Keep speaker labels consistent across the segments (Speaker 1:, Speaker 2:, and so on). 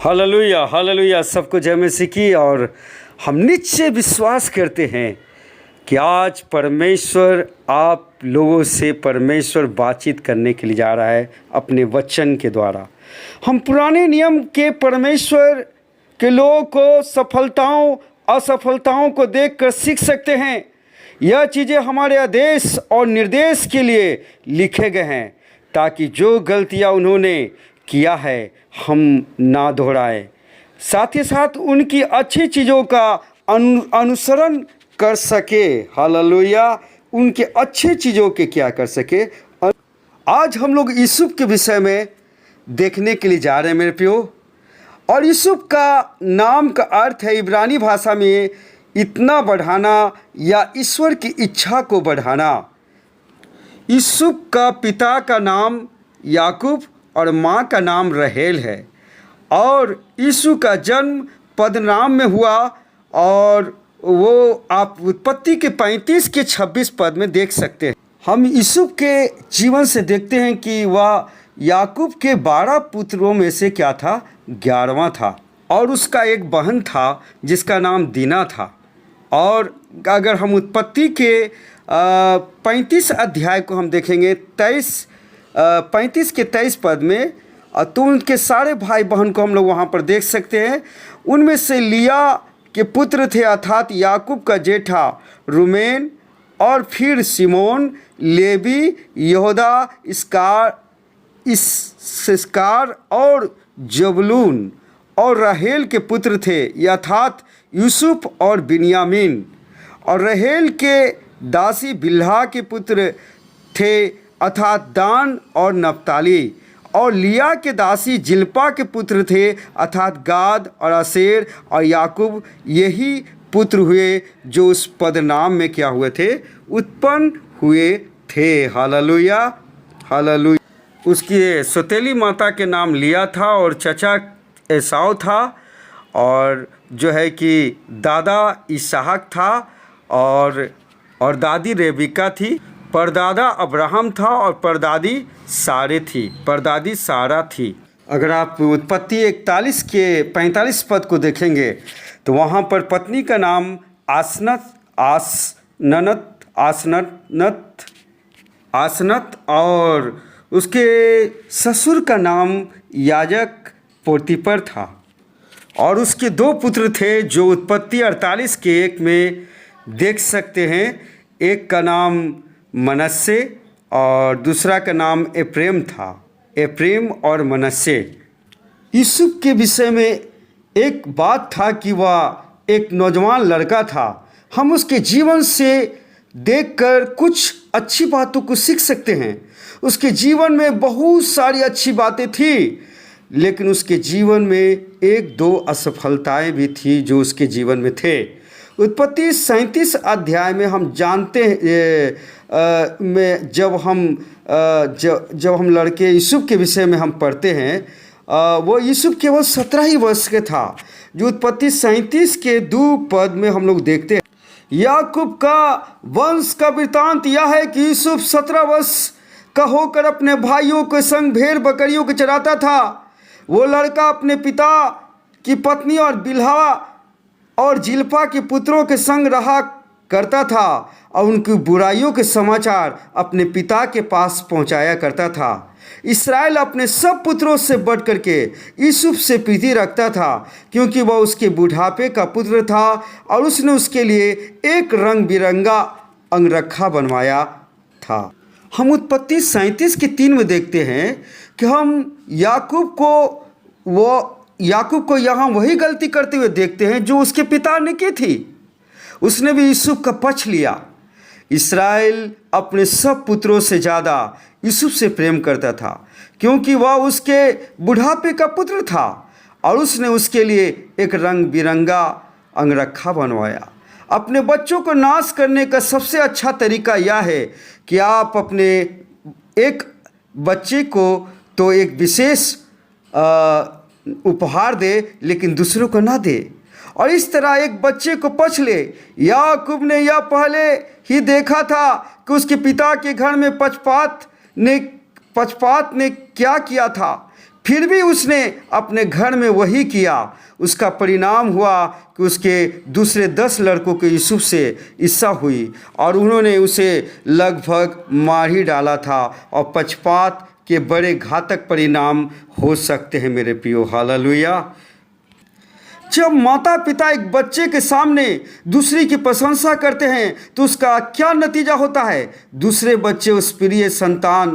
Speaker 1: Hallelujah hallelujah. सबको जय मसीह की। और हम निश्चय विश्वास करते हैं कि आज परमेश्वर आप लोगों से परमेश्वर बातचीत करने के लिए जा रहा है अपने वचन के द्वारा। हम पुराने नियम के परमेश्वर के लोगों को सफलताओं असफलताओं को देखकर सीख सकते हैं। यह चीज़ें हमारे आदेश और निर्देश के लिए लिखे गए हैं ताकि जो गलतियां उन्होंने किया है हम ना दोहराएं, साथ ही साथ उनकी अच्छी चीज़ों का अनुसरण कर सके। हालेलुया। उनके अच्छे चीज़ों के क्या कर सके। आज हम लोग यूसुफ के विषय में देखने के लिए जा रहे हैं मेरे प्रियो। और यूसुफ का नाम का अर्थ है इब्रानी भाषा में इतना बढ़ाना या ईश्वर की इच्छा को बढ़ाना। यूसुफ का पिता का नाम याकूब और माँ का नाम रहेल है। और यीशु का जन्म पदनाम में हुआ और वो आप उत्पत्ति के 35 के 26 पद में देख सकते हैं। हम यूसुफ के जीवन से देखते हैं कि वह याकूब के 12 पुत्रों में से क्या था, 11वां था। और उसका एक बहन था जिसका नाम दीना था। और अगर हम उत्पत्ति के 35 अध्याय को हम देखेंगे 35 के 23 पद में, तो उनके सारे भाई बहन को हम लोग वहाँ पर देख सकते हैं। उनमें से लिया के पुत्र थे अर्थात याकूब का जेठा रूमेन, और फिर सिमोन, लेवी, यहूदा, इसकार और जबूलून। और राहेल के पुत्र थे अर्थात यूसुफ और बिन्यामीन। और राहेल के दासी बिल्हा के पुत्र थे अर्थात दान और नप्ताली। और लिया के दासी जिल्पा के पुत्र थे अर्थात गाद और आसेर और याकूब। यही पुत्र हुए जो उस पदनाम में क्या हुए थे, उत्पन्न हुए थे। Hallelujah hallelujah. उसकी सौतेली माता के नाम लिया था और चचा एसाव था। और जो है कि दादा इसहाक था और दादी रेबिका थी। परदादा अब्राहम था और परदादी सारा थी। अगर आप उत्पत्ति 41 के 45 पद को देखेंगे तो वहाँ पर पत्नी का नाम आसनत और उसके ससुर का नाम याजक पोतीपर था। और उसके 2 पुत्र थे जो उत्पत्ति 48 के 1 में देख सकते हैं। एक का नाम मनस्से और दूसरा का नाम एप्रेम था। एप्रेम और मनस्से। यूसुफ के विषय में एक बात था कि वह एक नौजवान लड़का था। हम उसके जीवन से देखकर कुछ अच्छी बातों को सीख सकते हैं। उसके जीवन में बहुत सारी अच्छी बातें थी, लेकिन उसके जीवन में 1-2 असफलताएं भी थी जो उसके जीवन में थे। उत्पत्ति 37 अध्याय में हम जानते हैं में जब हम लड़के यूसुफ के विषय में हम पढ़ते हैं, वो यूसुफ केवल 17 ही वर्ष के था। जो उत्पत्ति 37 के 2 पद में हम लोग देखते हैं। याकूब का वंश का वृत्तांत यह है कि यूसुफ 17 वर्ष का होकर अपने भाइयों के संग भेड़ बकरियों को चराता था। वो लड़का अपने पिता की पत्नी और बिल्हा और जिल्पा के पुत्रों के संग रहा करता था और उनकी बुराइयों के समाचार अपने पिता के पास पहुंचाया करता था। इस्राएल अपने सब पुत्रों से बढ़ करके यूसुफ से प्रीति रखता था क्योंकि वह उसके बुढ़ापे का पुत्र था और उसने उसके लिए एक रंग बिरंगा अंगरखा बनवाया था। हम उत्पत्ति 37 के 3 में देखते हैं कि हम याकूब को यहाँ वही गलती करते हुए देखते हैं जो उसके पिता ने की थी। उसने भी यूसुफ का पक्ष लिया। इस्राएल अपने सब पुत्रों से ज़्यादा यूसुफ से प्रेम करता था क्योंकि वह उसके बुढ़ापे का पुत्र था और उसने उसके लिए एक रंग बिरंगा अंगरखा बनवाया। अपने बच्चों को नाश करने का सबसे अच्छा तरीका यह है कि आप अपने एक बच्चे को तो एक विशेष उपहार दे लेकिन दूसरों को ना दे। और इस तरह एक बच्चे को पछ ले। याकूब ने यह पहले ही देखा था कि उसके पिता के घर में पक्षपात ने क्या किया था। फिर भी उसने अपने घर में वही किया। उसका परिणाम हुआ कि उसके दूसरे 10 लड़कों के यूसुफ से ईर्ष्या हुई और उन्होंने उसे लगभग मार ही डाला था। और पक्षपात के बड़े घातक परिणाम हो सकते हैं मेरे प्रियो। हालेलुया। जब माता पिता एक बच्चे के सामने दूसरी की प्रशंसा करते हैं तो उसका क्या नतीजा होता है? दूसरे बच्चे उस प्रिय संतान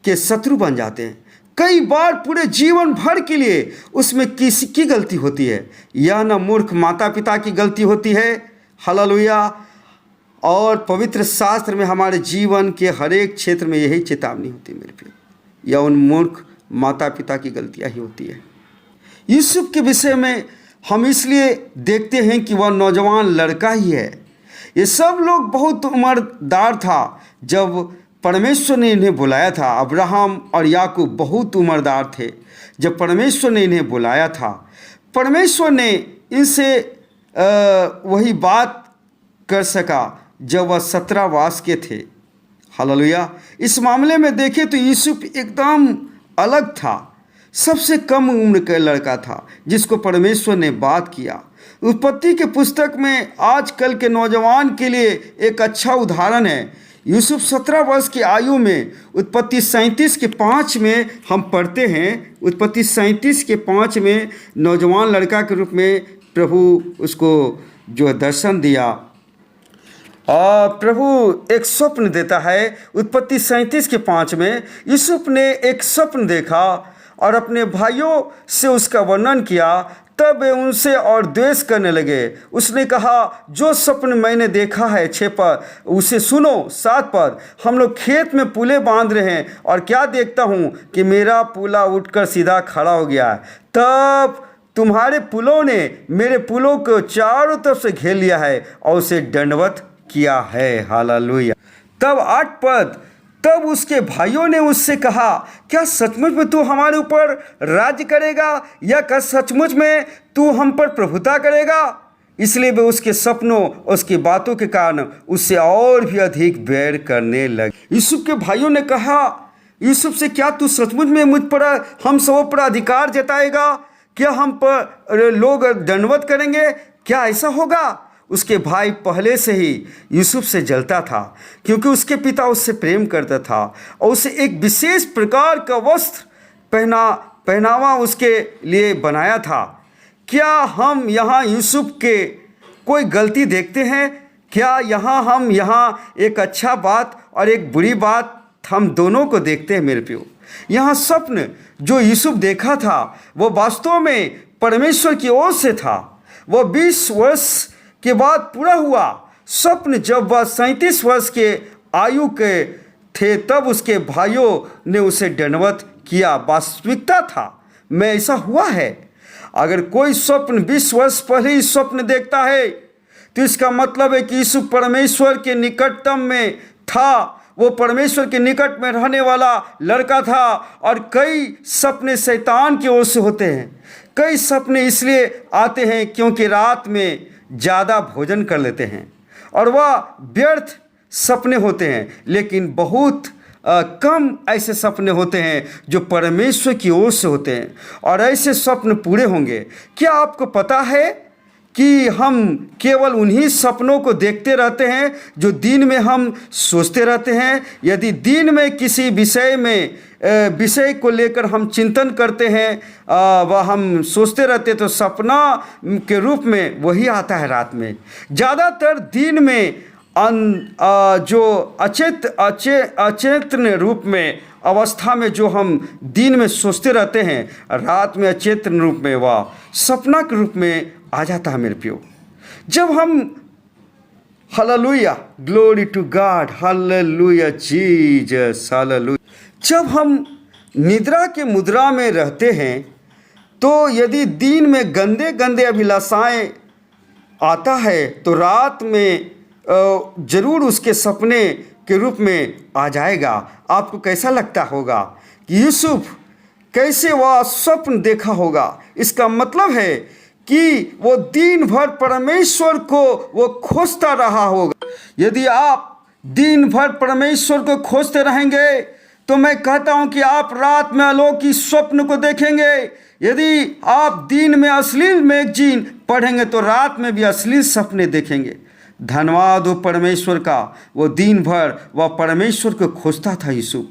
Speaker 1: के शत्रु बन जाते हैं। कई बार पूरे जीवन भर के लिए उसमें किसी की गलती होती है। यह न मूर्ख माता पिता की गलती होती है। हालेलुया। और पवित्र शास्त्र में हमारे जीवन के हर एक क्षेत्र में यही चेतावनी होती है मेरे प्रिय। यह उन मूर्ख माता पिता की गलतियां ही होती है। यूसुफ के विषय में हम इसलिए देखते हैं कि वह नौजवान लड़का ही है। ये सब लोग बहुत उम्रदार था जब परमेश्वर ने इन्हें बुलाया था। अब्राहम और याकूब बहुत उम्रदार थे जब परमेश्वर ने इन्हें बुलाया था। परमेश्वर ने इनसे वही बात कर सका जब वह 17 वर्ष के थे। हालेलुया। इस मामले में देखें तो यूसुफ एकदम अलग था। सबसे कम उम्र का लड़का था जिसको परमेश्वर ने बात किया। उत्पत्ति के पुस्तक में आजकल के नौजवान के लिए एक अच्छा उदाहरण है। यूसुफ 17 वर्ष की आयु में उत्पत्ति 37:5 में हम पढ़ते हैं। उत्पत्ति 37:5 में नौजवान लड़का के रूप में प्रभु उसको जो दर्शन दिया और प्रभु एक स्वप्न देता है। उत्पत्ति 37:5 में यूसुफ ने एक स्वप्न देखा और अपने भाइयों से उसका वर्णन किया। तब वे उनसे और द्वेष करने लगे। उसने कहा, जो स्वप्न मैंने देखा है 6 पद उसे सुनो। 7 पद, हम लोग खेत में पुले बांध रहे हैं और क्या देखता हूँ कि मेरा पुला उठकर सीधा खड़ा हो गया है। तब तुम्हारे पुलों ने मेरे पुलों को चारों तरफ से घेर लिया है और उसे दंडवत किया है। हालेलुया। तब 8 पद, तब उसके भाइयों ने उससे कहा, क्या सचमुच में तू हमारे ऊपर राज्य करेगा या क्या सचमुच में तू हम पर प्रभुता करेगा? इसलिए वे उसके सपनों उसकी बातों के कारण उससे और भी अधिक बैर करने लगे। यूसुफ के भाइयों ने कहा यूसुफ से, क्या तू सचमुच में मुझ पर हम सब पर अधिकार जताएगा? क्या हम पर लोग दंडवत करेंगे? क्या ऐसा होगा? उसके भाई पहले से ही यूसुफ से जलता था क्योंकि उसके पिता उससे प्रेम करता था और उसे एक विशेष प्रकार का वस्त्र पहनावा उसके लिए बनाया था। क्या हम यहाँ यूसुफ के कोई गलती देखते हैं? क्या हम यहाँ एक अच्छा बात और एक बुरी बात हम दोनों को देखते हैं मेरे प्रियो? यहाँ स्वप्न जो यूसुफ देखा था वो वास्तव में परमेश्वर की ओर से था। वो 20 वर्ष के बाद पूरा हुआ। स्वप्न जब वह 37 वर्ष के आयु के थे तब उसके भाइयों ने उसे दंडवत किया। वास्तविकता था में ऐसा हुआ है। अगर कोई स्वप्न 20 वर्ष पहले ही स्वप्न देखता है तो इसका मतलब है कि यीशु परमेश्वर के निकटतम में था। वो परमेश्वर के निकट में रहने वाला लड़का था। और कई सपने शैतान की ओर से होते हैं। कई सपने इसलिए आते हैं क्योंकि रात में ज़्यादा भोजन कर लेते हैं और वह व्यर्थ सपने होते हैं। लेकिन बहुत कम ऐसे सपने होते हैं जो परमेश्वर की ओर से होते हैं और ऐसे स्वप्न पूरे होंगे। क्या आपको पता है कि हम केवल उन्हीं सपनों को देखते रहते हैं जो दिन में हम सोचते रहते हैं? यदि दिन में किसी विषय को लेकर हम चिंतन करते हैं वह हम सोचते रहते तो सपना के रूप में वही आता है रात में। ज़्यादातर दिन में जो अचेतन रूप में अवस्था में जो हम दिन में सोचते रहते हैं रात में अचेतन रूप में वह सपना के रूप में आ जाता है मेरे प्रियो। जब हम hallelujah, glory to God, hallelujah Jesus, hallelujah. जब हम निद्रा के मुद्रा में रहते हैं तो यदि दिन में गंदे गंदे अभिलाषाएं आता है तो रात में जरूर उसके सपने के रूप में आ जाएगा। आपको कैसा लगता होगा कि यूसुफ कैसे वह स्वप्न देखा होगा? इसका मतलब है कि वो दिन भर परमेश्वर को वो खोजता रहा होगा। यदि आप दिन भर परमेश्वर को खोजते रहेंगे तो मैं कहता हूं कि आप रात में अलौकिक स्वप्न को देखेंगे। यदि आप दिन में अश्लील मैगजीन पढ़ेंगे तो रात में भी अश्लील सपने देखेंगे। धन्यवाद हो परमेश्वर का, वो दिन भर वह परमेश्वर को खोजता था यूसुफ,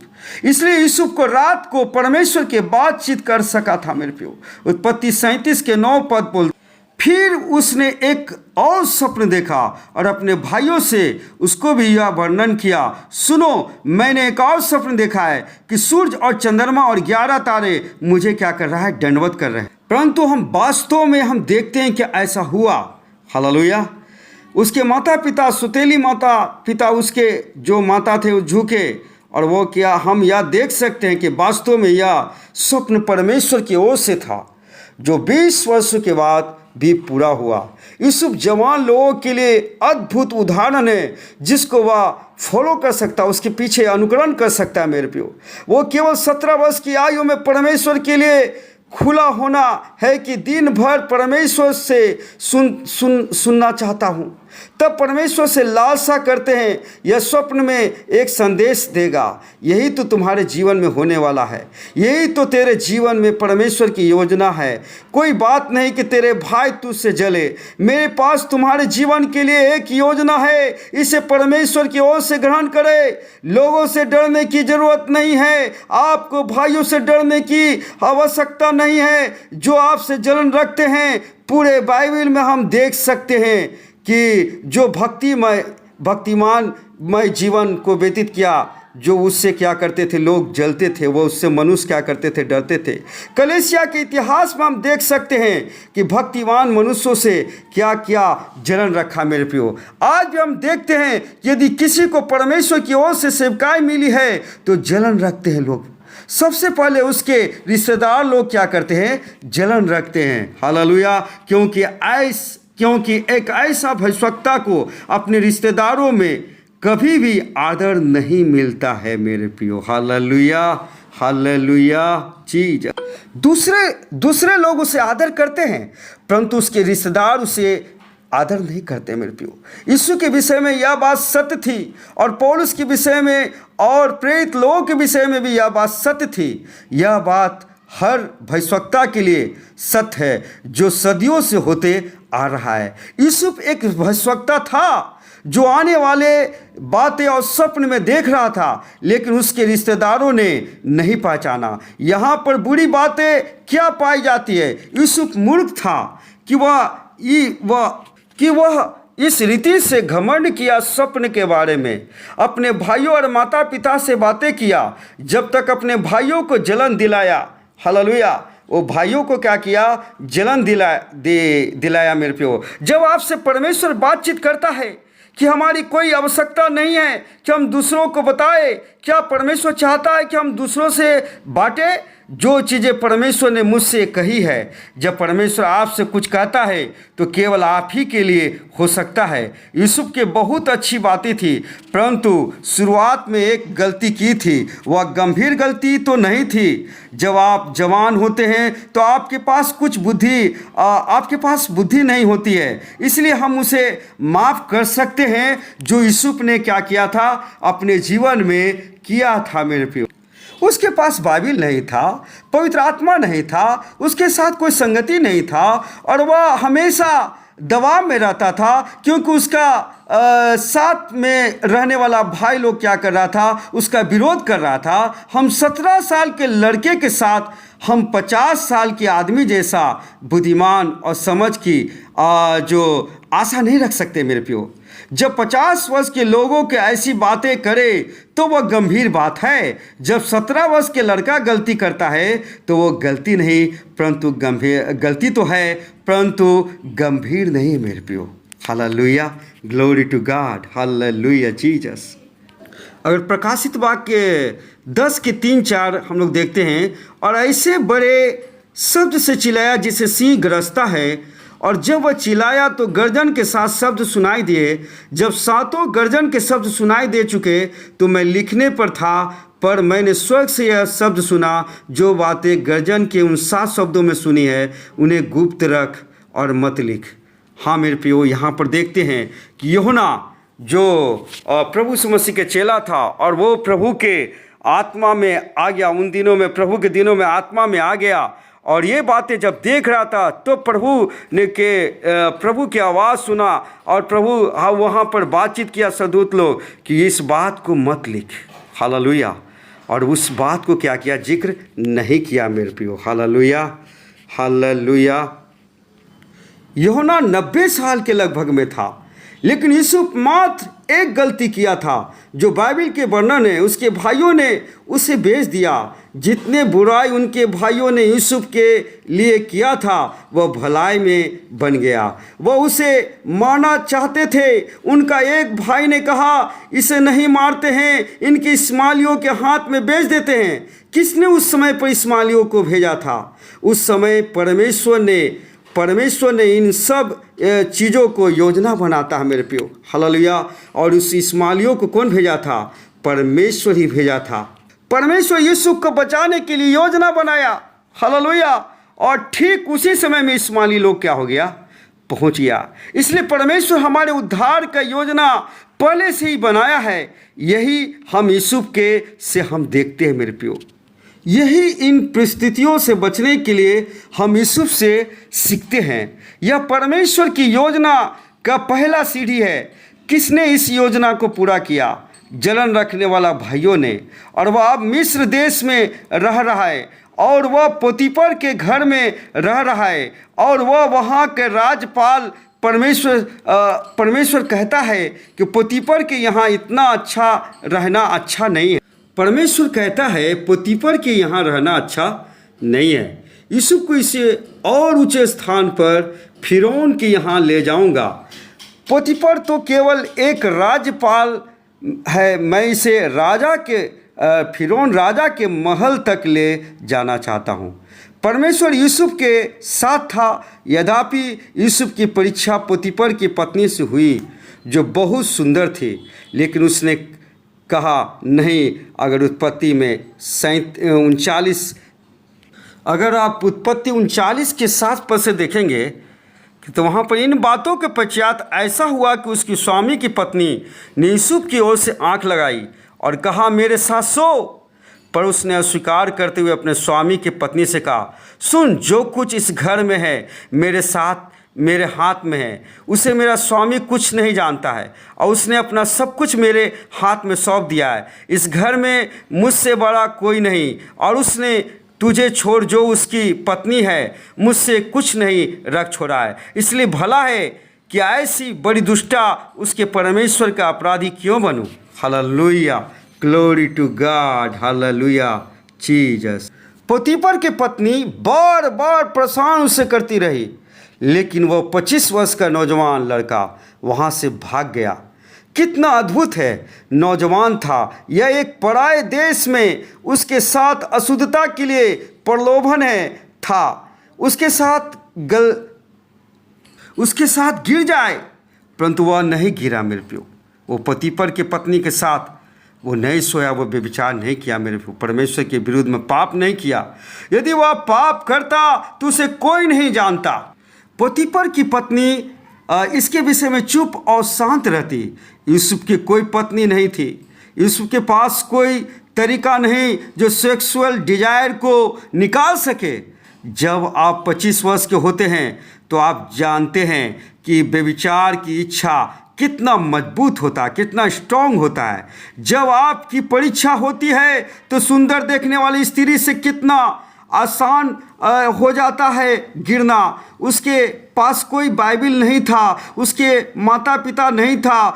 Speaker 1: इसलिए यूसुफ को रात को परमेश्वर के बातचीत कर सका था मेरे प्यो। उत्पत्ति 37 के 9 पद बोल, फिर उसने एक और स्वप्न देखा और अपने भाइयों से उसको भी यह वर्णन किया, सुनो मैंने एक और स्वप्न देखा है कि सूरज और चंद्रमा और 11 तारे मुझे क्या कर रहा है, दंडवत कर रहे हैं। परंतु हम वास्तव में हम देखते हैं कि ऐसा हुआ। हालेलुया। उसके माता पिता, सुतेली माता पिता उसके जो माता थे वो झुके, और वो क्या हम यह देख सकते हैं कि वास्तव में यह स्वप्न परमेश्वर की ओर से था, जो 20 वर्षों के बाद भी पूरा हुआ। यूसुफ जवान लोगों के लिए अद्भुत उदाहरण है, जिसको वह फॉलो कर सकता है, उसके पीछे अनुकरण कर सकता है मेरे प्यो। वो केवल 17 वर्ष की आयु में परमेश्वर के लिए खुला होना है कि दिन भर परमेश्वर से सुनना चाहता हूँ, तब परमेश्वर से लालसा करते हैं, यह स्वप्न में एक संदेश देगा। यही तो तुम्हारे जीवन में होने वाला है, यही तो तेरे जीवन में परमेश्वर की योजना है। कोई बात नहीं कि तेरे भाई तुझसे जले, मेरे पास तुम्हारे जीवन के लिए एक योजना है, इसे परमेश्वर की ओर से ग्रहण करे। लोगों से डरने की जरूरत नहीं है, आपको भाइयों से डरने की आवश्यकता नहीं है जो आपसे जलन रखते हैं। पूरे बाइबल में हम देख सकते हैं कि जो भक्तिमानमय जीवन को व्यतीत किया, जो उससे क्या करते थे, लोग जलते थे, वो उससे मनुष्य क्या करते थे, डरते थे। कलीसिया के इतिहास में हम देख सकते हैं कि भक्तिमान मनुष्यों से क्या क्या जलन रखा मेरे प्रियो। आज भी हम देखते हैं यदि किसी को परमेश्वर की ओर से सेवकाई मिली है तो जलन रखते हैं लोग। सबसे पहले उसके रिश्तेदार लोग क्या करते हैं, जलन रखते हैं। हालेलुया। क्योंकि एक ऐसा भविष्यवक्ता को अपने रिश्तेदारों में कभी भी आदर नहीं मिलता है मेरे प्रियो। Hallelujah, hallelujah. चीज दूसरे लोग उसे आदर करते हैं, परंतु उसके रिश्तेदार उसे आदर नहीं करते मेरे प्रियो। यीशु के विषय में यह बात सत्य थी, और पौलुस के विषय में और प्रेरित लोगों के विषय में भी यह बात सत्य थी। यह बात हर भविष्यवक्ता के लिए सत्य है जो सदियों से होते आ रहा है। यूसुफ एक भविष्यवक्ता था जो आने वाले बातें और स्वप्न में देख रहा था, लेकिन उसके रिश्तेदारों ने नहीं पहचाना। यहाँ पर बुरी बातें क्या पाई जाती है। यूसुफ मूर्ख था कि वह इस रीति से घमंड किया स्वप्न के बारे में, अपने भाइयों और माता पिता से बातें किया, जब तक अपने भाइयों को जलन दिलाया। हालेलुया। वो भाइयों को क्या किया, जलन दिलाया मेरे प्यो। जब आपसे परमेश्वर बातचीत करता है कि हमारी कोई आवश्यकता नहीं है कि हम दूसरों को बताएं, क्या परमेश्वर चाहता है कि हम दूसरों से बांटें जो चीज़ें परमेश्वर ने मुझसे कही है। जब परमेश्वर आपसे कुछ कहता है तो केवल आप ही के लिए हो सकता है। यूसुफ के बहुत अच्छी बातें थी, परंतु शुरुआत में एक गलती की थी। वह गंभीर गलती तो नहीं थी। जब आप जवान होते हैं तो आपके पास बुद्धि नहीं होती है, इसलिए हम उसे माफ़ कर सकते हैं। जो यूसुफ ने क्या किया था, अपने जीवन में किया था मेरे प्रिय। उसके पास बाइबल नहीं था, पवित्र आत्मा नहीं था, उसके साथ कोई संगति नहीं था, और वह हमेशा दबाव में रहता था, क्योंकि उसका साथ में रहने वाला भाई लोग क्या कर रहा था, उसका विरोध कर रहा था। हम 17 साल के लड़के के साथ हम 50 साल के आदमी जैसा बुद्धिमान और समझ की जो आशा नहीं रख सकते मेरे प्यो। जब 50 वर्ष के लोगों के ऐसी बातें करे तो वह गंभीर बात है। जब 17 वर्ष के लड़का गलती करता है तो वो गलती नहीं, परंतु गलती तो है, परंतु गंभीर नहीं मेरे प्यो। Hallelujah, glory to God, hallelujah Jesus. अगर प्रकाशित वाक्य 10 के 3-4 हम लोग देखते हैं, और ऐसे बड़े शब्द से चिल्लाया जिसे सिंह गरजता है, और जब वह चिल्लाया तो गर्जन के साथ शब्द सुनाई दिए। जब 7 गर्जन के शब्द सुनाई दे चुके तो मैं लिखने पर था, पर मैंने स्वर्ग से यह शब्द सुना, जो बातें गर्जन के उन 7 शब्दों में सुनी है उन्हें गुप्त रख और मत लिख। हाँ मेरे प्रियो, यहाँ पर देखते हैं कि यूहन्ना जो प्रभु यीशु मसीह के चेला था, और वो प्रभु के आत्मा में आ गया, उन दिनों में, प्रभु के दिनों में आत्मा में आ गया और ये बातें जब देख रहा था तो प्रभु की आवाज़ सुना और प्रभु वहाँ पर बातचीत किया सदूत लोग कि इस बात को मत लिख। हालेलुया। और उस बात को क्या किया? जिक्र नहीं किया मेरे प्रियो। Hallelujah, hallelujah. यूहन्ना 90 साल के लगभग में था, लेकिन यूसुफ मात्र एक गलती किया था जो बाइबल के वर्णन है। उसके भाइयों ने उसे बेच दिया। जितने बुराई उनके भाइयों ने यूसुफ के लिए किया था वह भलाई में बन गया। वह उसे मारना चाहते थे। उनका एक भाई ने कहा, इसे नहीं मारते हैं, इनके इस्माइलियों के हाथ में बेच देते हैं। किसने उस समय पर इस्माइलियों को भेजा था? उस समय परमेश्वर ने इन सब चीज़ों को योजना बनाता है मेरे प्रियो। हालेलुया। और उस इस्माइलियों को कौन भेजा था? परमेश्वर ही भेजा था। परमेश्वर यूसुफ को बचाने के लिए योजना बनाया। हालेलुया। और ठीक उसी समय में इस्माइली लोग क्या हो गया? पहुंच गया। इसलिए परमेश्वर हमारे उद्धार का योजना पहले से ही बनाया है। यही हम यूसुफ के से हम देखते हैं मेरे प्रियो। यही इन परिस्थितियों से बचने के लिए हम यूसुफ से सीखते हैं। यह परमेश्वर की योजना का पहला सीढ़ी है। किसने इस योजना को पूरा किया? जलन रखने वाला भाइयों ने। और वह अब मिस्र देश में रह रहा है और वह पोतीफर के घर में रह रहा है और वह वहाँ के राज्यपाल। परमेश्वर कहता है कि पोतीफर के यहाँ इतना अच्छा रहना अच्छा नहीं है। परमेश्वर कहता है पोतीफर के यहाँ रहना अच्छा नहीं है। यूसुफ को इसे और ऊंचे स्थान पर फिरौन के यहाँ ले जाऊंगा। पोतीफर तो केवल एक राज्यपाल है, मैं इसे फिरौन राजा के महल तक ले जाना चाहता हूँ। परमेश्वर यूसुफ के साथ था। यद्यपि यूसुफ की परीक्षा पोतीफर की पत्नी से हुई जो बहुत सुंदर थी, लेकिन उसने कहा नहीं। अगर उत्पत्ति में 39 अगर आप उत्पत्ति 39 के 7 पद से देखेंगे तो वहाँ पर इन बातों के पश्चात ऐसा हुआ कि उसकी स्वामी की पत्नी ने यूसुफ की ओर से आंख लगाई और कहा, मेरे साथ सो। पर उसने अस्वीकार करते हुए अपने स्वामी की पत्नी से कहा, सुन, जो कुछ इस घर में है मेरे हाथ में है। उसे मेरा स्वामी कुछ नहीं जानता है और उसने अपना सब कुछ मेरे हाथ में सौंप दिया है। इस घर में मुझसे बड़ा कोई नहीं और उसने तुझे छोड़ जो उसकी पत्नी है मुझसे कुछ नहीं रख छोड़ा है। इसलिए भला है कि ऐसी बड़ी दुष्टा उसके परमेश्वर का अपराधी क्यों बनूं। Hallelujah, glory to God, hallelujah Jesus. Potiphar की पत्नी बार बार परेशान उससे करती रही, लेकिन वह 25 वर्ष का नौजवान लड़का वहाँ से भाग गया। कितना अद्भुत है, नौजवान था। यह एक पराये देश में उसके साथ अशुद्धता के लिए प्रलोभन था। उसके साथ गिर जाए, परंतु वह नहीं गिरा मेरे प्रियो। वो पोतीफर की पत्नी के साथ वो नहीं सोया, वो व्यभिचार नहीं किया मेरे प्रियो। परमेश्वर के विरुद्ध में पाप नहीं किया। यदि वह पाप करता तो उसे कोई नहीं जानता। पोतीफर की पत्नी इसके विषय में चुप और शांत रहती। यूसुफ की कोई पत्नी नहीं थी। यूसुफ के पास कोई तरीका नहीं जो सेक्सुअल डिजायर को निकाल सके। जब आप 25 वर्ष के होते हैं तो आप जानते हैं कि व्यभिचार की इच्छा कितना मजबूत होता है, कितना स्ट्रांग होता है। जब आपकी परीक्षा होती है तो सुंदर देखने वाली स्त्री से कितना आसान हो जाता है गिरना। उसके पास कोई बाइबल नहीं था, उसके माता पिता नहीं था,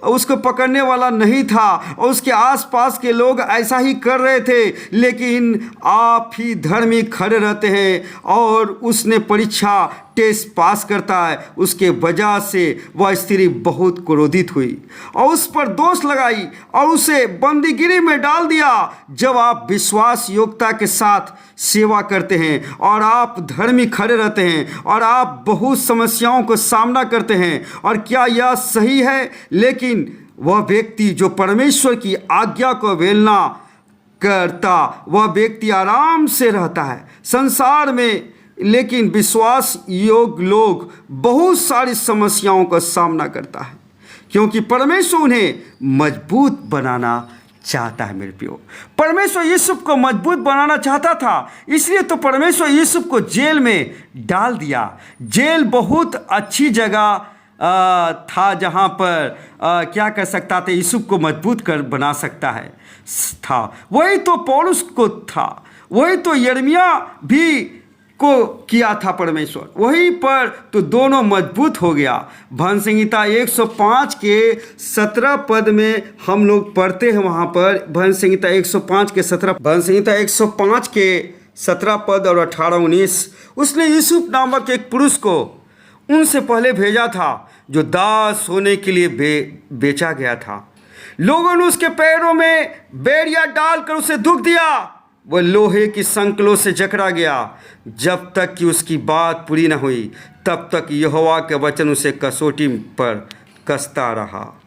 Speaker 1: उसको पकड़ने वाला नहीं था और उसके आसपास के लोग ऐसा ही कर रहे थे, लेकिन आप ही धर्मी खड़े रहते हैं और उसने परीक्षा टेस्ट पास करता है। उसके वजह से वह स्त्री बहुत क्रोधित हुई और उस पर दोष लगाई और उसे बंदीगिरी में डाल दिया। जब आप विश्वास योग्यता के साथ सेवा करते हैं और आप धर्मी खड़े रहते हैं और आप बहुत समस्याओं को सामना करते हैं, और क्या यह सही है? लेकिन वह व्यक्ति जो परमेश्वर की आज्ञा को अवहेलना करता, वह व्यक्ति आराम से रहता है संसार में। लेकिन विश्वास योग्य लोग बहुत सारी समस्याओं का सामना करता है, क्योंकि परमेश्वर उन्हें मजबूत बनाना चाहता है मेरे प्रियो। परमेश्वर यूसुफ को मजबूत बनाना चाहता था, इसलिए तो परमेश्वर यूसुफ को जेल में डाल दिया। जेल बहुत अच्छी जगह था जहाँ पर क्या कर सकता था, यूसुफ को मजबूत कर बना सकता है था। वही तो पौलुस को था, वही तो यिर्मयाह भी को किया था परमेश्वर, वहीं पर तो दोनों मजबूत हो गया। भजन संहिता 105 के 17 पद में हम लोग पढ़ते हैं, वहाँ पर भजन संहिता 105 के 17, भजन संहिता 105 के 17 पद और 18-19, उसने यूसुफ नामक एक पुरुष को उनसे पहले भेजा था जो दास होने के लिए बेचा गया था। लोगों ने उसके पैरों में बेड़िया डालकर उसे दुख दिया। वह लोहे की संकलों से जकड़ा गया। जब तक कि उसकी बात पूरी न हुई तब तक यहोवा के वचन उसे कसौटी पर कसता रहा।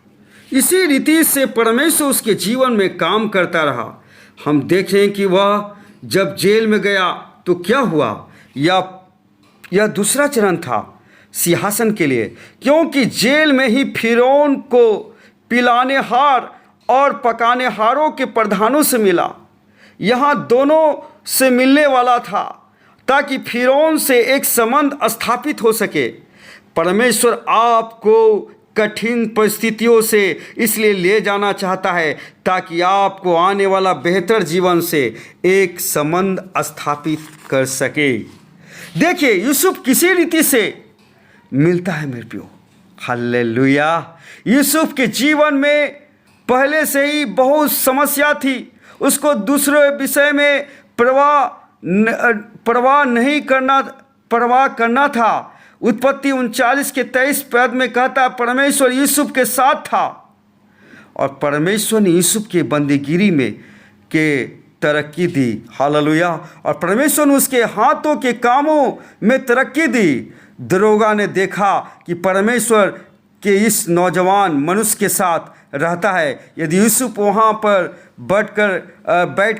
Speaker 1: इसी रीति से परमेश्वर उसके जीवन में काम करता रहा। हम देखें कि वह जब जेल में गया तो क्या हुआ। यह दूसरा चरण था सिंहासन के लिए, क्योंकि जेल में ही फिरौन को पिलाने हार और पकाने हारों के प्रधानों से मिला। यहाँ दोनों से मिलने वाला था ताकि फिरौन से एक संबंध स्थापित हो सके। परमेश्वर आपको कठिन परिस्थितियों से इसलिए ले जाना चाहता है ताकि आपको आने वाला बेहतर जीवन से एक संबंध स्थापित कर सके। देखिए यूसुफ किसी रीति से मिलता है मेरे प्रियो, हालेलुया। यूसुफ के जीवन में पहले से ही बहुत समस्या थी। उसको दूसरे विषय में परवाह करना था। उत्पत्ति 39 के 23 पद में कहता है परमेश्वर यूसुफ के साथ था और परमेश्वर ने यूसुफ के बंदीगिरी में के तरक्की दी, हालेलुया। और परमेश्वर ने उसके हाथों के कामों में तरक्की दी। दरोगा ने देखा कि परमेश्वर के इस नौजवान मनुष्य के साथ रहता है। यदि यूसुफ वहाँ पर बैठ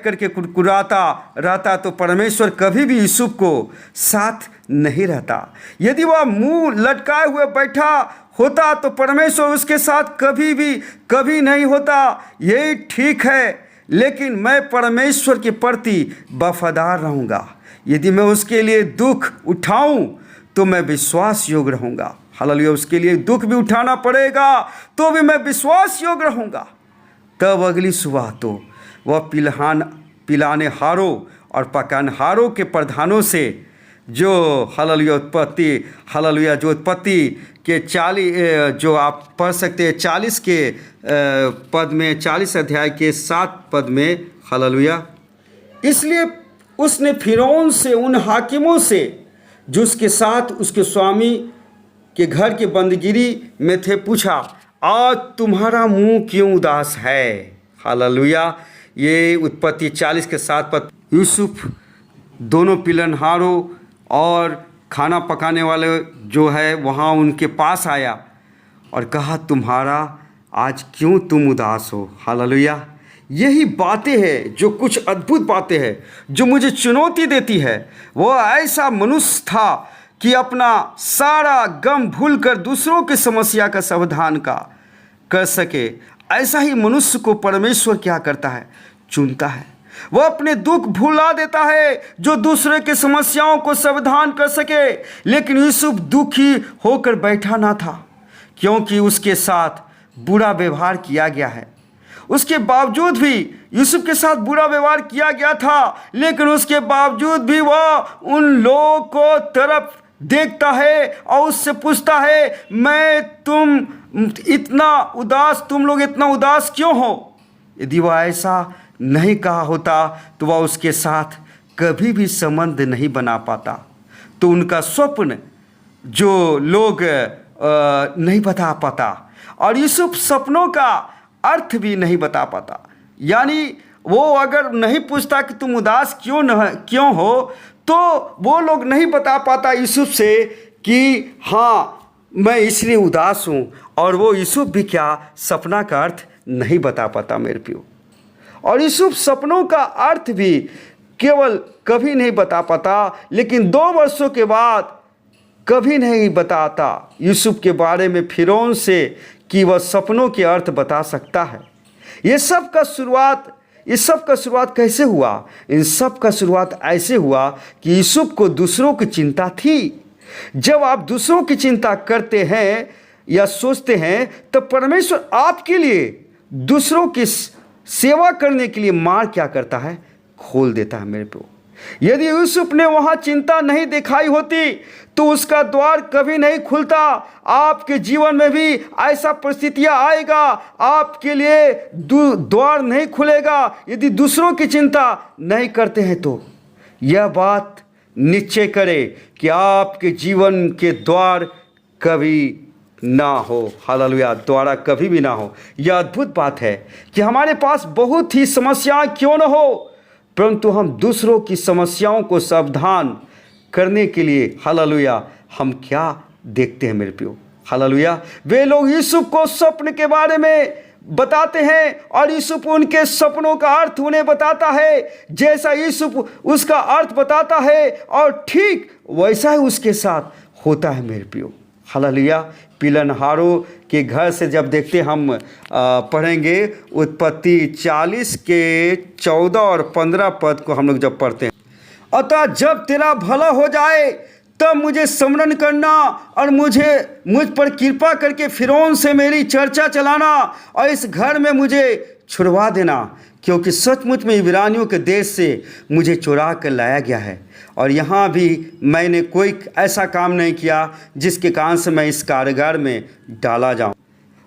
Speaker 1: कर के कुरकुराता रहता तो परमेश्वर कभी भी यूसुफ को साथ नहीं रहता। यदि वह मुंह लटकाए हुए बैठा होता तो परमेश्वर उसके साथ कभी नहीं होता। यही ठीक है, लेकिन मैं परमेश्वर के प्रति वफादार रहूँगा। यदि मैं उसके लिए दुख उठाऊं तो मैं विश्वास योग्य रहूँगा, हालेलुया। उसके लिए दुख भी उठाना पड़ेगा तो भी मैं विश्वास योग्य रहूँगा। तब अगली सुबह तो वह पिलाने हारों और पकानहारों के प्रधानों से जो हालेलुया उत्पत्ति के 40 जो आप पढ़ सकते हैं 40 के पद में, 40 अध्याय के 7 पद में, हालेलुया। इसलिए उसने फिरौन से, उन हाकिमों से जो उसके साथ उसके स्वामी के घर के बंदगिरी में थे, पूछा आज तुम्हारा मुंह क्यों उदास है, हालेलुया। ये उत्पत्ति 40 के 7 पद। यूसुफ दोनों पिलनहारों और खाना पकाने वाले जो है वहाँ उनके पास आया और कहा तुम्हारा आज क्यों तुम उदास हो, हालेलुया। यही बातें हैं जो कुछ अद्भुत बातें हैं जो मुझे चुनौती देती है। वो ऐसा मनुष्य था कि अपना सारा गम भूलकर दूसरों की समस्या का समाधान कर सके। ऐसा ही मनुष्य को परमेश्वर क्या करता है, चुनता है। वह अपने दुख भुला देता है जो दूसरे के समस्याओं को समाधान कर सके। लेकिन यूसुफ दुखी होकर बैठा ना था, क्योंकि उसके साथ बुरा व्यवहार किया गया है। उसके बावजूद भी यूसुफ के साथ बुरा व्यवहार किया गया था, लेकिन उसके बावजूद भी वह उन लोगों को तरफ देखता है और उससे पूछता है तुम लोग इतना उदास क्यों हो। यदि वह ऐसा नहीं कहा होता तो वह उसके साथ कभी भी संबंध नहीं बना पाता। तो उनका स्वप्न जो लोग नहीं बता पाता और यूसुफ सपनों का अर्थ भी नहीं बता पाता। यानी वो अगर नहीं पूछता कि तुम उदास क्यों हो तो वो लोग नहीं बता पाता यूसुफ से कि हाँ मैं इसलिए उदास हूँ। और वो यूसुफ भी क्या सपना का अर्थ नहीं बता पाता मेरे प्रियो। और यूसुफ सपनों का अर्थ भी केवल कभी नहीं बता पाता, लेकिन 2 वर्षों के बाद कभी नहीं बताता यूसुफ के बारे में फिरौन से कि वह सपनों के अर्थ बता सकता है। ये सब का शुरुआत कैसे हुआ? इन सब का शुरुआत ऐसे हुआ कि यूसुफ को दूसरों की चिंता थी। जब आप दूसरों की चिंता करते हैं या सोचते हैं तो परमेश्वर आपके लिए दूसरों की सेवा करने के लिए मार्ग क्या करता है? खोल देता है मेरे को। यदि यूसुफ ने वहां चिंता नहीं दिखाई होती तो उसका द्वार कभी नहीं खुलता। आपके जीवन में भी ऐसा परिस्थितियां आएगा, आपके लिए द्वार नहीं खुलेगा यदि दूसरों की चिंता नहीं करते हैं। तो यह बात निश्चय करें कि आपके जीवन के द्वार कभी ना हो। हालेलुया, द्वारा कभी भी ना हो। यह अद्भुत बात है कि हमारे पास बहुत ही समस्याएं क्यों न हो, परंतु हम दूसरों की समस्याओं को सावधान करने के लिए हालेलुया हम क्या देखते हैं मेरे प्रियो? हालेलुया, वे लोग यूसुफ को स्वप्न के बारे में बताते हैं और यूसुफ उनके सपनों का अर्थ उन्हें बताता है। जैसा यूसुफ उसका अर्थ बताता है और ठीक वैसा ही उसके साथ होता है मेरे प्रियो। हालेलुया, पिलनहारों के घर से जब देखते हम पढ़ेंगे उत्पत्ति 40 के 14 और 15 पद को हम लोग जब पढ़ते हैं, अतः जब तेरा भला हो जाए तब मुझे स्मरण करना और मुझ पर कृपा करके फिरौन से मेरी चर्चा चलाना और इस घर में मुझे छुड़वा देना, क्योंकि सचमुच में इब्रानियों के देश से मुझे चुरा कर लाया गया है और यहाँ भी मैंने कोई ऐसा काम नहीं किया जिसके कारण से मैं इस कारागार में डाला जाऊँ।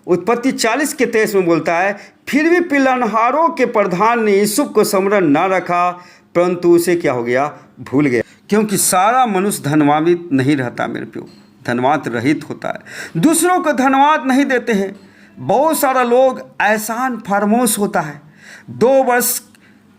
Speaker 1: उत्पत्ति 40 के 23 में बोलता है, फिर भी पिलनहारों के प्रधान ने यूसुफ को स्मरण न रखा, परंतु उसे क्या हो गया? भूल गया। क्योंकि सारा मनुष्य धनवान नहीं रहता मेरे प्यो, धनवान रहित होता है, दूसरों को धन्यवाद नहीं देते हैं। बहुत सारा लोग एहसान फरमोश होता है। 2 वर्ष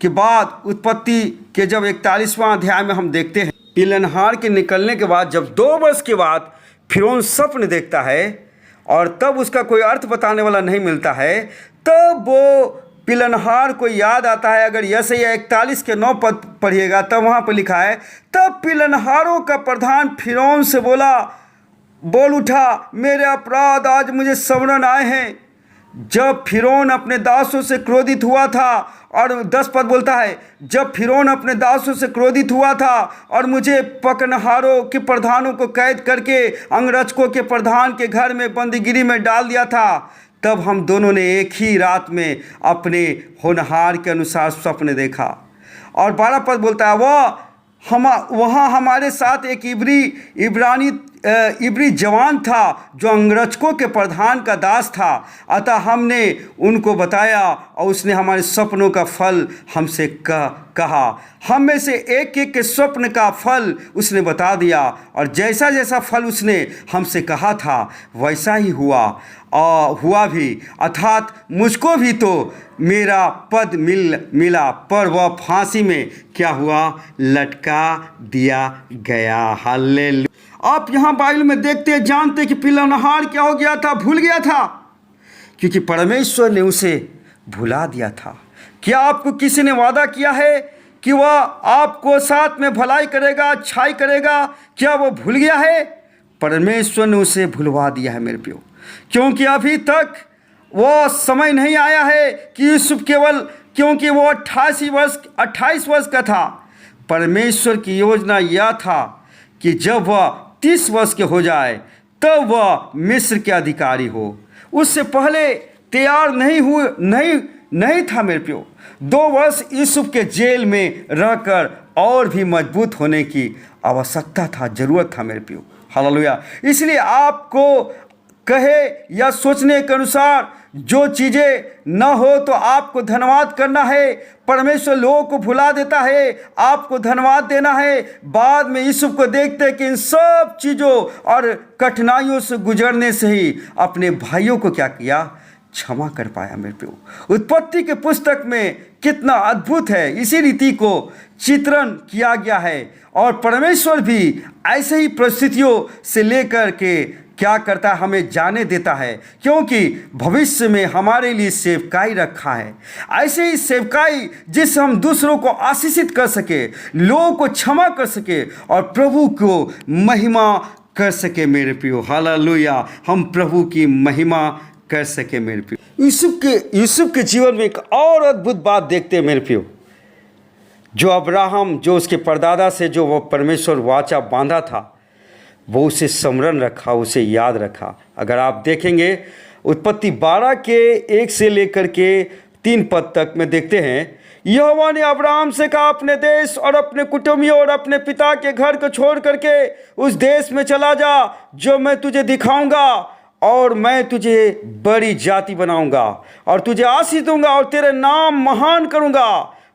Speaker 1: के बाद उत्पत्ति के जब 41वां अध्याय में हम देखते हैं, पिलनहार के निकलने के बाद जब 2 वर्ष के बाद फिरौन स्वप्न देखता है और तब उसका कोई अर्थ बताने वाला नहीं मिलता है, तब वो पिलनहार को याद आता है। अगर यशायाह 41 के 9 पद पढ़िएगा तब वहाँ पर लिखा है, तब पिलनहारों का प्रधान फिरौन से बोल उठा, मेरे अपराध आज मुझे स्मरण आए हैं। जब फिरौन अपने दासों से क्रोधित हुआ था, और 10 पद बोलता है, जब फिरौन अपने दासों से क्रोधित हुआ था और मुझे पकड़हारों के प्रधानों को कैद करके अंगरक्षकों के प्रधान के घर में बंदीगिरी में डाल दिया था, तब हम दोनों ने एक ही रात में अपने होनहार के अनुसार स्वप्न देखा। और 12 पद बोलता है, वहाँ हमारे साथ एक इब्री जवान था जो अंगरक्षकों के प्रधान का दास था। अतः हमने उनको बताया और उसने हमारे सपनों का फल हमसे कहा। हम में से एक एक के स्वप्न का फल उसने बता दिया और जैसा जैसा फल उसने हमसे कहा था वैसा ही हुआ भी, अर्थात मुझको भी तो मेरा पद मिला, पर वह फांसी में क्या हुआ? लटका दिया गया। हालेलुया। आप यहाँ बाइबल में देखते हैं, जानते कि पिलनहार क्या हो गया था? भूल गया था, क्योंकि परमेश्वर ने उसे भुला दिया था। क्या आपको किसी ने वादा किया है कि वह आपको साथ में भलाई करेगा, अच्छाई करेगा? क्या वो भूल गया है? परमेश्वर ने उसे भुलवा दिया है मेरे प्यो, क्योंकि अभी तक वो समय नहीं आया है कि यूसुफ क्योंकि वो 28 वर्ष का था। परमेश्वर की योजना यह था कि जब वह 30 वर्ष के हो जाए तब वह मिस्र के अधिकारी हो। उससे पहले तैयार नहीं था मेरे प्यो। 2 वर्ष यूसुफ के जेल में रहकर और भी मजबूत होने की आवश्यकता था, जरूरत था मेरे प्यो। हालेलुया। इसलिए आपको कहे या सोचने के अनुसार जो चीज़ें न हो तो आपको धन्यवाद करना है। परमेश्वर लोगों को भुला देता है, आपको धन्यवाद देना है। बाद में यूसुफ को देखते हैं कि इन सब चीज़ों और कठिनाइयों से गुजरने से ही अपने भाइयों को क्या किया? क्षमा कर पाया मेरे प्यो। उत्पत्ति के पुस्तक में कितना अद्भुत है, इसी रीति को चित्रण किया गया है। और परमेश्वर भी ऐसे ही परिस्थितियों से लेकर के क्या करता है? हमें जाने देता है, क्योंकि भविष्य में हमारे लिए सेवकाई रखा है। ऐसे ही सेवकाई जिससे हम दूसरों को आशीषित कर सके, लोगों को क्षमा कर सके और प्रभु को महिमा कर सके मेरे प्रियो। हालेलुया। हम प्रभु की महिमा कर सके मेरे प्रियो। यूसुफ के जीवन में एक और अद्भुत बात देखते हैं मेरे प्रियो। जो अब्राहम, जो उसके परदादा से जो वो परमेश्वर वाचा बांधा था, वो उसे स्मरण रखा, उसे याद रखा। अगर आप देखेंगे उत्पत्ति 12 के 1 से लेकर के 3 पद तक में देखते हैं, यहोवा ने अब्राहम से कहा, अपने देश और अपने कुटुंबियों और अपने पिता के घर को छोड़ करके उस देश में चला जा जो मैं तुझे दिखाऊंगा, और मैं तुझे बड़ी जाति बनाऊंगा और तुझे आशीष दूंगा और तेरे नाम महान करूंगा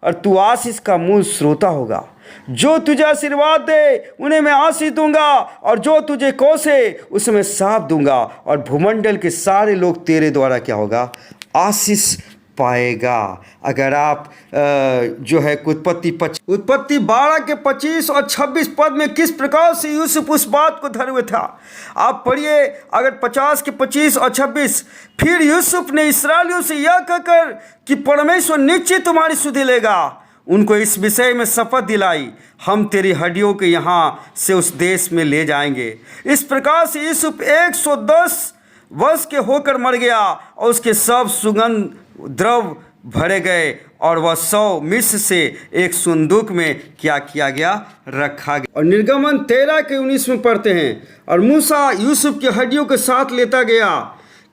Speaker 1: और तू आशीष का मूल स्रोता होगा। जो तुझे आशीर्वाद दे उन्हें मैं आशीष दूंगा और जो तुझे कोसे उसे मैं श्राप दूंगा, और भूमंडल के सारे लोग तेरे द्वारा क्या होगा, आशीष पाएगा। अगर आप जो है उत्पत्ति 12 के 25 और 26 पद में किस प्रकार से यूसुफ उस बात को धरे हुए था, आप पढ़िए। अगर 50 के 25 और 26, फिर यूसुफ ने इस्राएलियों से यह कहकर कि परमेश्वर निश्चित तुम्हारी सुधि लेगा, उनको इस विषय में शपथ दिलाई, हम तेरी हड्डियों के यहाँ से उस देश में ले जाएंगे। इस प्रकार से यूसुफ 110 वर्ष के होकर मर गया और उसके सब सुगंध द्रव भरे गए, और वह 100 मिस्र से एक संदूक में क्या किया गया, रखा गया। और निर्गमन 13 के 19 में पढ़ते हैं, और मूसा यूसुफ की हड्डियों के साथ लेता गया,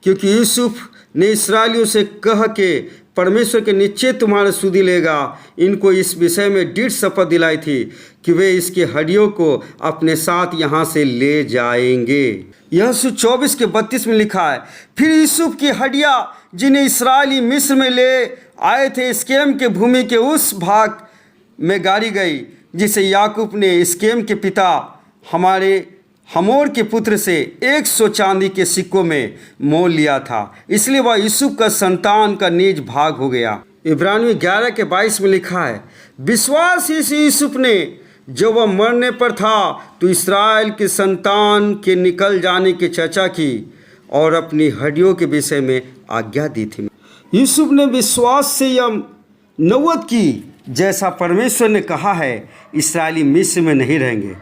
Speaker 1: क्योंकि यूसुफ ने इस्राएलियों से कह के परमेश्वर के निश्चय तुम्हारा सुधि लेगा, इनको इस विषय में दृढ़ शपथ दिलाई थी कि वे इसकी हड्डियों को अपने साथ यहाँ से ले जाएंगे। यह 24 के 32 में लिखा है, फिर यूसुफ की हड्डियाँ जिन्हें इस्राएली मिस्र में ले आए थे, स्केम के भूमि के उस भाग में गाड़ी गई जिसे याकूब ने स्केम के पिता हमारे हमोर के पुत्र से 100 चांदी के सिक्कों में मोल लिया था, इसलिए वह यूसुफ का संतान का निज भाग हो गया। इब्रानी 11 के 22 में लिखा है, विश्वास ही से यूसुफ ने जब वह मरने पर था तो इस्राएल के संतान के निकल जाने की चर्चा की और अपनी हड्डियों के विषय में आज्ञा दी थी। यूसुफ ने विश्वास से यह नबूवत की, जैसा परमेश्वर ने कहा है, इस्राएली मिस्र में नहीं रहेंगे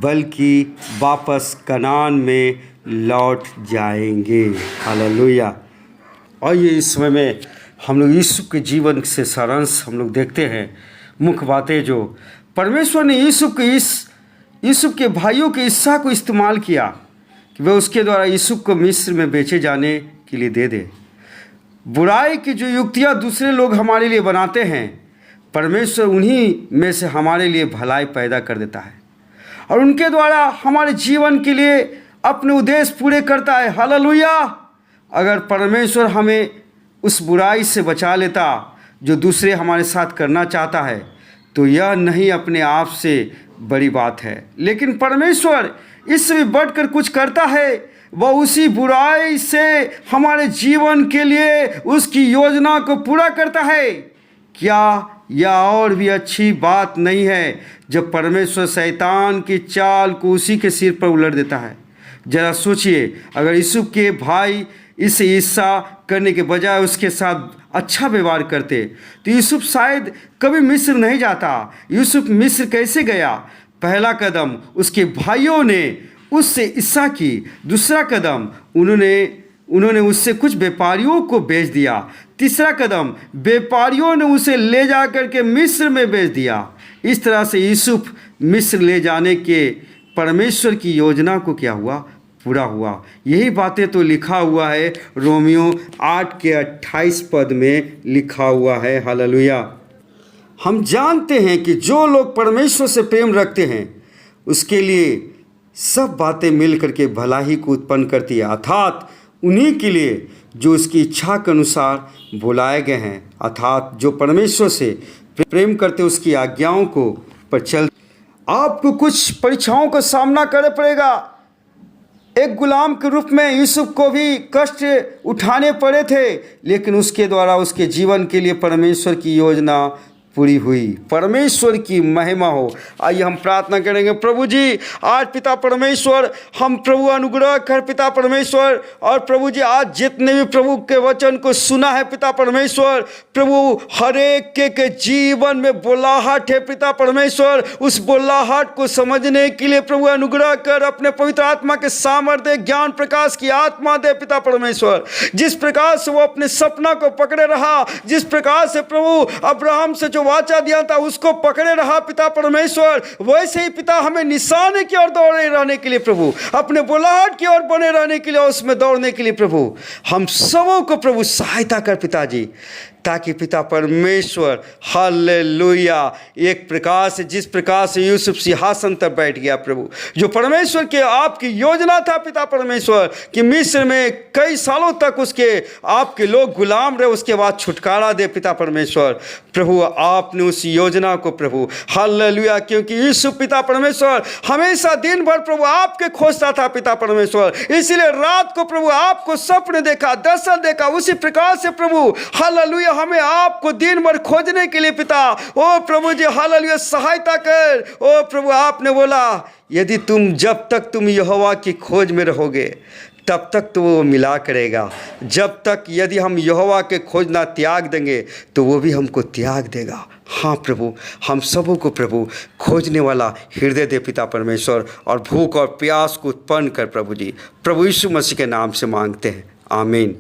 Speaker 1: बल्कि वापस कनान में लौट जाएंगे। हालेलुया। और ये इस समय में हम लोग यूसुफ के जीवन से सारांश हम लोग देखते हैं। मुख्य बातें जो परमेश्वर ने यूसुफ के भाइयों के हिस्सा को इस्तेमाल किया कि वह उसके द्वारा यूसुफ को मिस्र में बेचे जाने के लिए दे दे। बुराई की जो युक्तियाँ दूसरे लोग हमारे लिए बनाते हैं, परमेश्वर उन्हीं में से हमारे लिए भलाई पैदा कर देता है और उनके द्वारा हमारे जीवन के लिए अपने उद्देश्य पूरे करता है। हालेलुया। अगर परमेश्वर हमें उस बुराई से बचा लेता जो दूसरे हमारे साथ करना चाहता है, तो यह नहीं अपने आप से बड़ी बात है, लेकिन परमेश्वर इससे भी बढ़कर कुछ करता है। वह उसी बुराई से हमारे जीवन के लिए उसकी योजना को पूरा करता है। क्या यह और भी अच्छी बात नहीं है जब परमेश्वर शैतान की चाल को उसी के सिर पर उलट देता है? जरा सोचिए, अगर यूसुफ के भाई इसे हिस्सा करने के बजाय उसके साथ अच्छा व्यवहार करते तो यूसुफ शायद कभी मिस्र नहीं जाता। यूसुफ मिस्र कैसे गया? पहला कदम उसके भाइयों ने उससे हिस्सा की। दूसरा कदम उन्होंने उससे कुछ व्यापारियों को बेच दिया। तीसरा कदम व्यापारियों ने उसे ले जा करके मिस्र में बेच दिया। इस तरह से यूसुफ मिस्र ले जाने के परमेश्वर की योजना को क्या हुआ? पूरा हुआ। यही बातें तो लिखा हुआ है रोमियो 8 के 28 पद में लिखा हुआ है। हालेलुया। हम जानते हैं कि जो लोग परमेश्वर से प्रेम रखते हैं उसके लिए सब बातें मिल करके भलाई को उत्पन्न करती है, अर्थात उन्हीं के लिए जो उसकी इच्छा के अनुसार बुलाए गए हैं, अर्थात जो परमेश्वर से प्रेम करते उसकी आज्ञाओं को पर चल। आपको कुछ परीक्षाओं का सामना करना पड़ेगा। एक गुलाम के रूप में यूसुफ को भी कष्ट उठाने पड़े थे, लेकिन उसके द्वारा उसके जीवन के लिए परमेश्वर की योजना पूरी हुई। परमेश्वर की महिमा हो। आइए हम प्रार्थना करेंगे। प्रभु जी, आज पिता परमेश्वर, हम प्रभु अनुग्रह कर पिता परमेश्वर, और प्रभु जी आज जितने भी प्रभु के वचन को सुना है पिता परमेश्वर, प्रभु हर एक के जीवन में बुलाहट है पिता परमेश्वर, उस बुलाहट को समझने के लिए प्रभु अनुग्रह कर, अपने पवित्र आत्मा के सामर्थ्य ज्ञान प्रकाश की आत्मा दे पिता परमेश्वर। जिस प्रकार से वो अपने सपना को पकड़े रहा, जिस प्रकार से प्रभु अब्राहम से जो वाचा दिया था उसको पकड़े रहा पिता परमेश्वर, वैसे ही पिता हमें निशाने की ओर दौड़े रहने के लिए प्रभु, अपने बुलाहट की ओर बने रहने के लिए, उसमें दौड़ने के लिए प्रभु हम सबों को प्रभु सहायता कर पिताजी, ताकि पिता परमेश्वर हालेलुया एक प्रकार से, जिस प्रकार से यूसुफ सिंहासन पर बैठ गया प्रभु, जो परमेश्वर के आपकी योजना था पिता परमेश्वर कि मिस्र में कई सालों तक उसके आपके लोग गुलाम रहे, उसके बाद छुटकारा दे पिता परमेश्वर। प्रभु आपने उस योजना को प्रभु हालेलुया, क्योंकि यूसुफ पिता परमेश्वर हमेशा दिन भर प्रभु आपके खोजता था पिता परमेश्वर, इसलिए रात को प्रभु आपको सपने देखा, दर्शन देखा। उसी प्रकार से प्रभु हालेलुया हमें आपको दिन भर खोजने के लिए पिता ओ प्रभु जी हालेलुया सहायता कर। ओ प्रभु आपने बोला यदि तुम, जब तक तुम यहोवा की खोज में रहोगे तब तक तो वो मिला करेगा, जब तक यदि हम यहोवा के खोजना त्याग देंगे तो वो भी हमको त्याग देगा। हाँ प्रभु, हम सबों को प्रभु खोजने वाला हृदय दे पिता परमेश्वर, और भूख और प्यास को उत्पन्न कर प्रभु जी, प्रभु यीशु मसीह के नाम से मांगते हैं, आमीन।